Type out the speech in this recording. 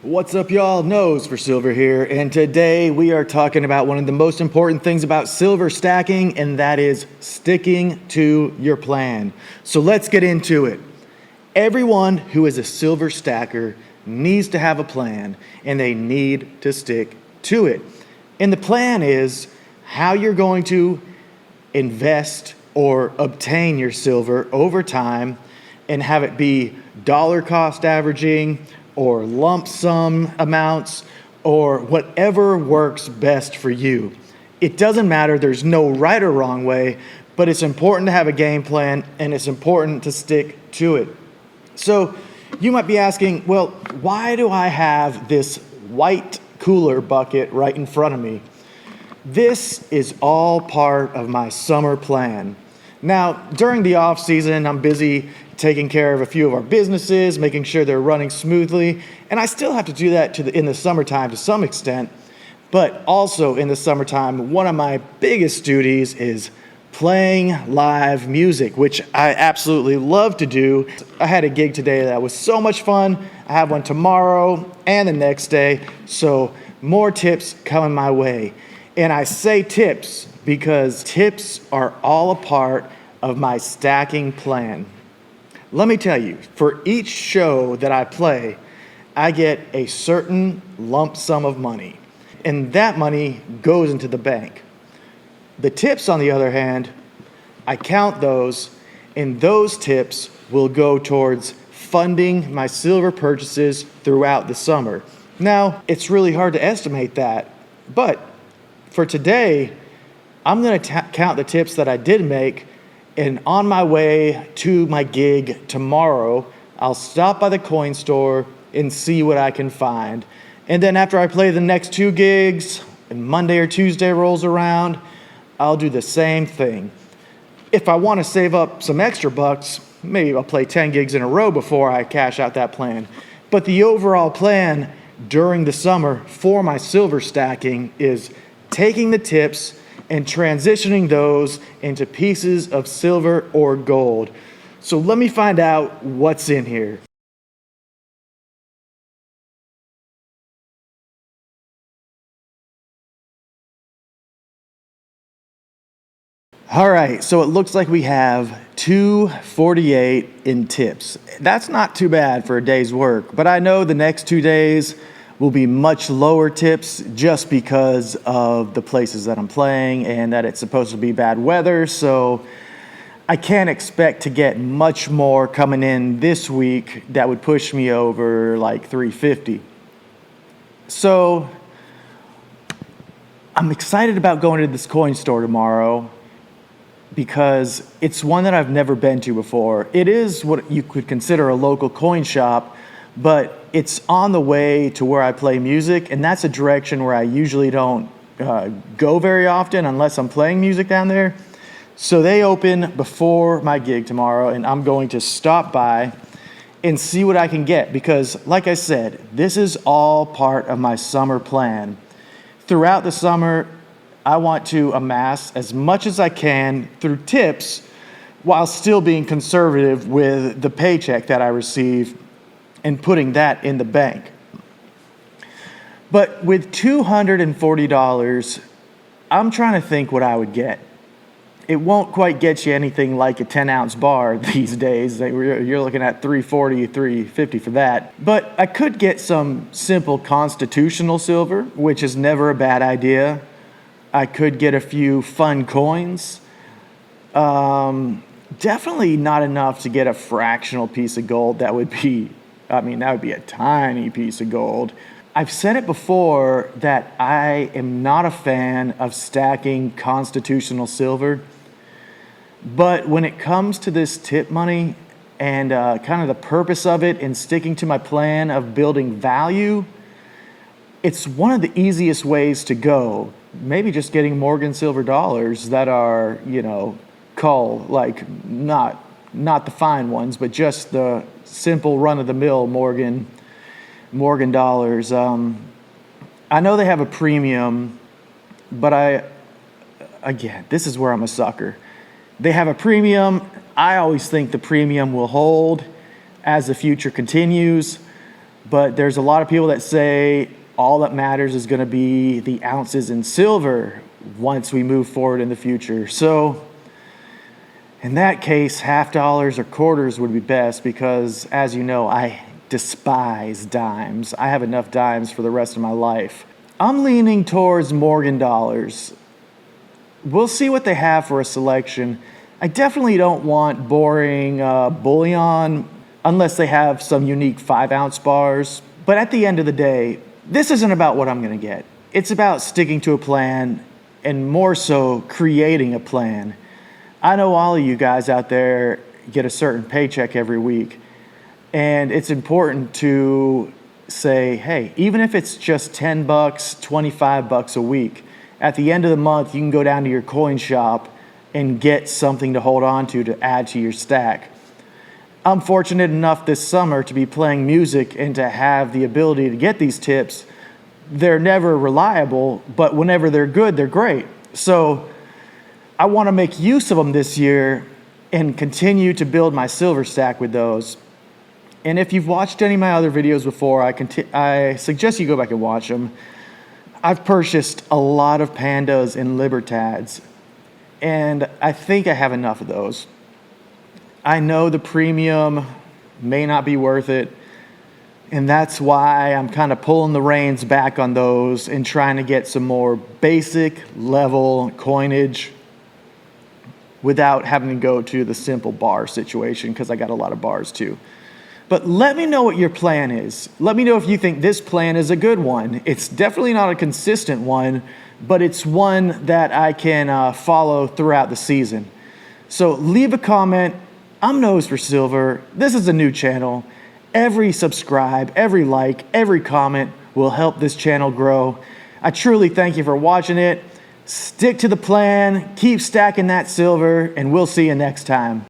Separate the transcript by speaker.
Speaker 1: What's up, y'all? Nose for Silver here, and today we are talking about one of the most important things about silver stacking, and that is sticking to your plan. So let's get into it. Everyone who is a silver stacker needs to have a plan, and they need to stick to it. And the plan is how you're going to invest or obtain your silver over time and have it be dollar cost averaging or lump sum amounts, or whatever works best for you. It doesn't matter, there's no right or wrong way, but it's important to have a game plan and it's important to stick to it. So you might be asking, well, why do I have this white cooler bucket right in front of me? This is all part of my summer plan. Now, during the off season, I'm busy taking care of a few of our businesses, making sure they're running smoothly, and I still have to do that in the summertime to some extent. But also in the summertime, one of my biggest duties is playing live music, which I absolutely love to do. I had a gig today that was so much fun. I have one tomorrow and the next day, so more tips coming my way. And I say tips because tips are all a part of my stacking plan. Let me tell you, for each show that I play, I get a certain lump sum of money, and that money goes into the bank. The tips, on the other hand, I count those, and those tips will go towards funding my silver purchases throughout the summer. Now, it's really hard to estimate that, but for today, I'm going to count the tips that I did make, and on my way to my gig tomorrow, I'll stop by the coin store and see what I can find. And then after I play the next two gigs and Monday or Tuesday rolls around, I'll do the same thing. If I want to save up some extra bucks, maybe I'll play 10 gigs in a row before I cash out that plan. But the overall plan during the summer for my silver stacking is taking the tips and transitioning those into pieces of silver or gold. So let me find out what's in here. All right, so it looks like we have 248 in tips. That's not too bad for a day's work, but I know the next 2 days will be much lower tips just because of the places that I'm playing and that it's supposed to be bad weather. So I can't expect to get much more coming in this week that would push me over like 350. So I'm excited about going to this coin store tomorrow because it's one that I've never been to before. It is what you could consider a local coin shop, but it's on the way to where I play music, and that's a direction where I usually don't go very often unless I'm playing music down there. So they open before my gig tomorrow, and I'm going to stop by and see what I can get because, like I said, this is all part of my summer plan. Throughout the summer, I want to amass as much as I can through tips while still being conservative with the paycheck that I receive and putting that in the bank. But with $240, I'm trying to think what I would get. It won't quite get you anything like a 10-ounce bar these days. You're looking at $340, $350 for that. But I could get some simple constitutional silver, which is never a bad idea. I could get a few fun coins. Definitely not enough to get a fractional piece of gold. That would be a tiny piece of gold. I've said it before that I am not a fan of stacking constitutional silver. But when it comes to this tip money and kind of the purpose of it and sticking to my plan of building value, it's one of the easiest ways to go. Maybe just getting Morgan silver dollars that are, cull, like not the fine ones, but just the simple run-of-the-mill Morgan dollars. I know they have a premium, but again, this is where I'm a sucker. They have a premium. I always think the premium will hold as the future continues, But there's a lot of people that say all that matters is going to be the ounces in silver once we move forward in the future. So in that case, half dollars or quarters would be best because, as you know, I despise dimes. I have enough dimes for the rest of my life. I'm leaning towards Morgan dollars. We'll see what they have for a selection. I definitely don't want boring bullion unless they have some unique 5-ounce bars. But at the end of the day, this isn't about what I'm going to get. It's about sticking to a plan and more so creating a plan. I know all of you guys out there get a certain paycheck every week, and it's important to say, hey, even if it's just $10, $25 a week, at the end of the month, you can go down to your coin shop and get something to hold on to add to your stack. I'm fortunate enough this summer to be playing music and to have the ability to get these tips. They're never reliable, but whenever they're good, they're great. So I want to make use of them this year and continue to build my silver stack with those. And if you've watched any of my other videos before, I suggest you go back and watch them. I've purchased a lot of pandas and libertads, and I think I have enough of those. I know the premium may not be worth it, and that's why I'm kind of pulling the reins back on those and trying to get some more basic level coinage without having to go to the simple bar situation, because I got a lot of bars too. But let me know what your plan is. Let me know if you think this plan is a good one. It's definitely not a consistent one, but it's one that I can follow throughout the season. So leave a comment. I'm Nose for Silver. This is a new channel. Every subscribe, every like, every comment will help this channel grow. I truly thank you for watching it. Stick to the plan, keep stacking that silver, and we'll see you next time.